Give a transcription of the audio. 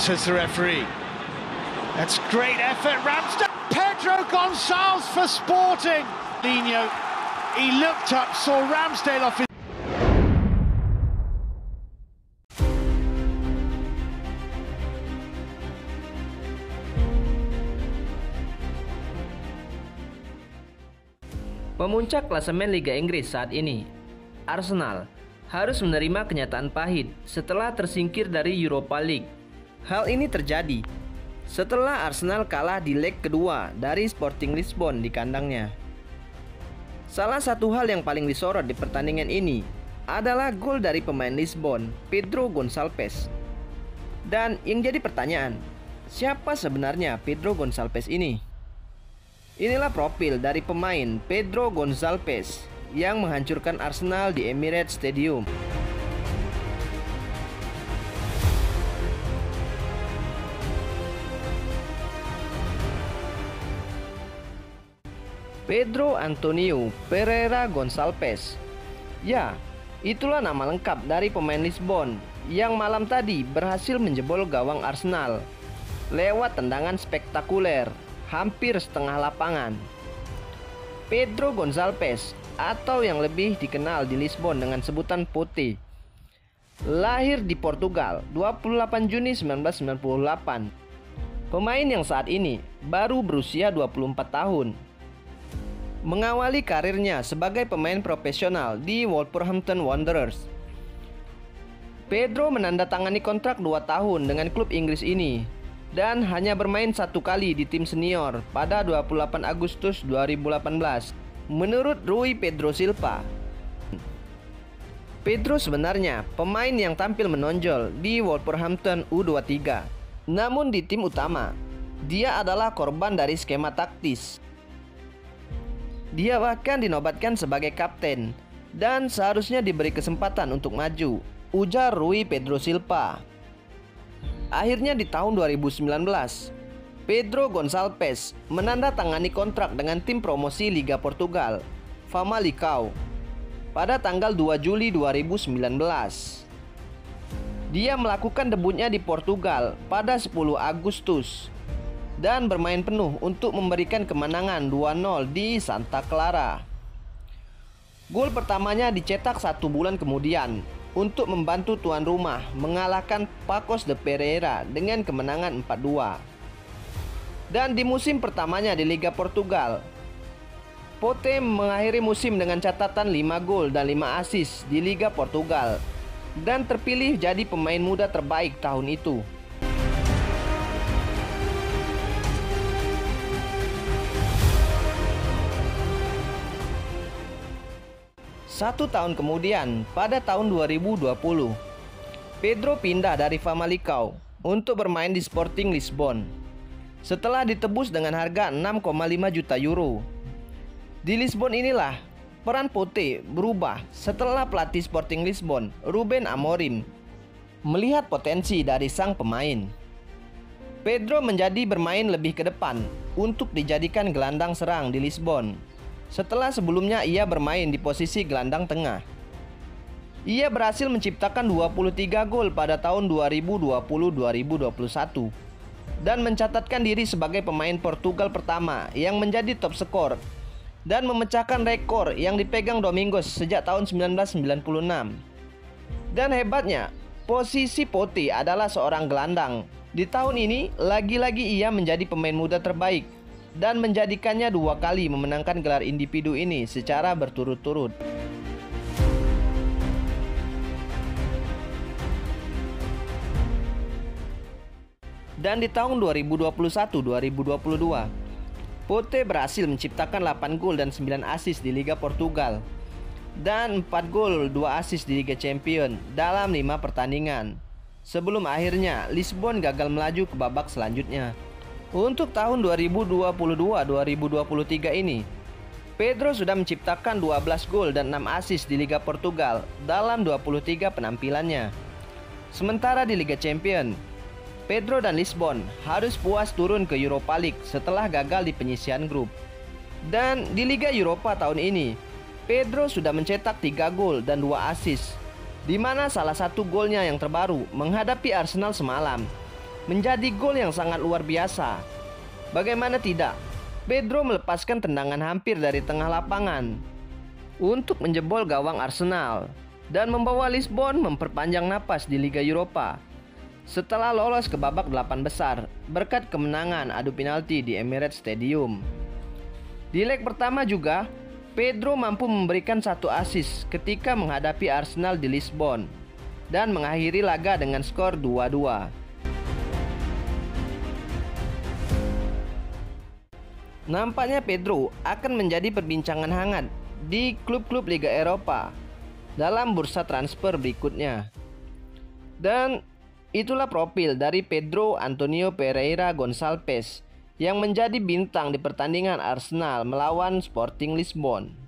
says the referee. That's great effort. Ramsdale. Pedro Gonçalves for Sporting. Lino, he looked up, saw Ramsdale off his... Pemuncak klasemen Liga Inggris saat ini, Arsenal harus menerima kenyataan pahit setelah tersingkir dari Europa League. Hal ini terjadi setelah Arsenal kalah di leg kedua dari Sporting Lisbon di kandangnya. Salah satu hal yang paling disorot di pertandingan ini adalah gol dari pemain Lisbon, Pedro Gonçalves. Dan yang jadi pertanyaan, siapa sebenarnya Pedro Gonçalves ini? Inilah profil dari pemain Pedro Gonçalves yang menghancurkan Arsenal di Emirates Stadium. Pedro Antonio Pereira Gonçalves. Ya, itulah nama lengkap dari pemain Lisbon yang malam tadi berhasil menjebol gawang Arsenal lewat tendangan spektakuler hampir setengah lapangan. Pedro Gonçalves, atau yang lebih dikenal di Lisbon dengan sebutan Pote, lahir di Portugal 28 Juni 1998. Pemain yang saat ini baru berusia 24 tahun. Mengawali karirnya sebagai pemain profesional di Wolverhampton Wanderers. Pedro menandatangani kontrak 2 tahun dengan klub Inggris ini dan hanya bermain 1 kali di tim senior pada 28 Agustus 2018 menurut Rui Pedro Silva. Pedro sebenarnya pemain yang tampil menonjol di Wolverhampton U23. Namun di tim utama, dia adalah korban dari skema taktis. Dia bahkan dinobatkan sebagai kapten dan seharusnya diberi kesempatan untuk maju, ujar Rui Pedro Silva. Akhirnya di tahun 2019, Pedro Gonçalves menandatangani kontrak dengan tim promosi Liga Portugal, Famalicão, pada tanggal 2 Juli 2019. Dia melakukan debutnya di Portugal pada 10 Agustus dan bermain penuh untuk memberikan kemenangan 2-0 di Santa Clara. Gol pertamanya dicetak 1 bulan kemudian untuk membantu tuan rumah mengalahkan Paços de Pereira dengan kemenangan 4-2. Dan di musim pertamanya di Liga Portugal, Pote mengakhiri musim dengan catatan 5 gol dan 5 assist di Liga Portugal dan terpilih jadi pemain muda terbaik tahun itu. Satu tahun kemudian, pada tahun 2020, Pedro pindah dari Famalicão untuk bermain di Sporting Lisbon setelah ditebus dengan harga 6,5 juta euro. Di Lisbon inilah peran Pote berubah setelah pelatih Sporting Lisbon, Ruben Amorim, melihat potensi dari sang pemain. Pedro menjadi bermain lebih ke depan untuk dijadikan gelandang serang di Lisbon, setelah sebelumnya ia bermain di posisi gelandang tengah. Ia berhasil menciptakan 23 gol pada tahun 2020-2021 dan mencatatkan diri sebagai pemain Portugal pertama yang menjadi top skor dan memecahkan rekor yang dipegang Domingos sejak tahun 1996. Dan hebatnya, posisi Pote adalah seorang gelandang. Di tahun ini, lagi-lagi ia menjadi pemain muda terbaik dan menjadikannya 2 kali memenangkan gelar individu ini secara berturut-turut. Dan di tahun 2021-2022, Pote berhasil menciptakan 8 gol dan 9 assist di Liga Portugal dan 4 gol 2 assist di Liga Champions dalam 5 pertandingan, sebelum akhirnya Lisbon gagal melaju ke babak selanjutnya. Untuk tahun 2022-2023 ini, Pedro sudah menciptakan 12 gol dan 6 assist di Liga Portugal dalam 23 penampilannya. Sementara di Liga Champions, Pedro dan Lisbon harus puas turun ke Europa League setelah gagal di penyisihan grup. Dan di Liga Eropa tahun ini, Pedro sudah mencetak 3 gol dan 2 assist, di mana salah satu golnya yang terbaru menghadapi Arsenal semalam menjadi gol yang sangat luar biasa. Bagaimana tidak, Pedro melepaskan tendangan hampir dari tengah lapangan untuk menjebol gawang Arsenal dan membawa Lisbon memperpanjang napas di Liga Eropa setelah lolos ke babak 8 besar berkat kemenangan adu penalti di Emirates Stadium. Di leg pertama juga, Pedro mampu memberikan 1 assist ketika menghadapi Arsenal di Lisbon dan mengakhiri laga dengan skor 2-2. Nampaknya Pedro akan menjadi perbincangan hangat di klub-klub Liga Eropa dalam bursa transfer berikutnya. Dan itulah profil dari Pedro Antonio Pereira Gonçalves yang menjadi bintang di pertandingan Arsenal melawan Sporting Lisbon.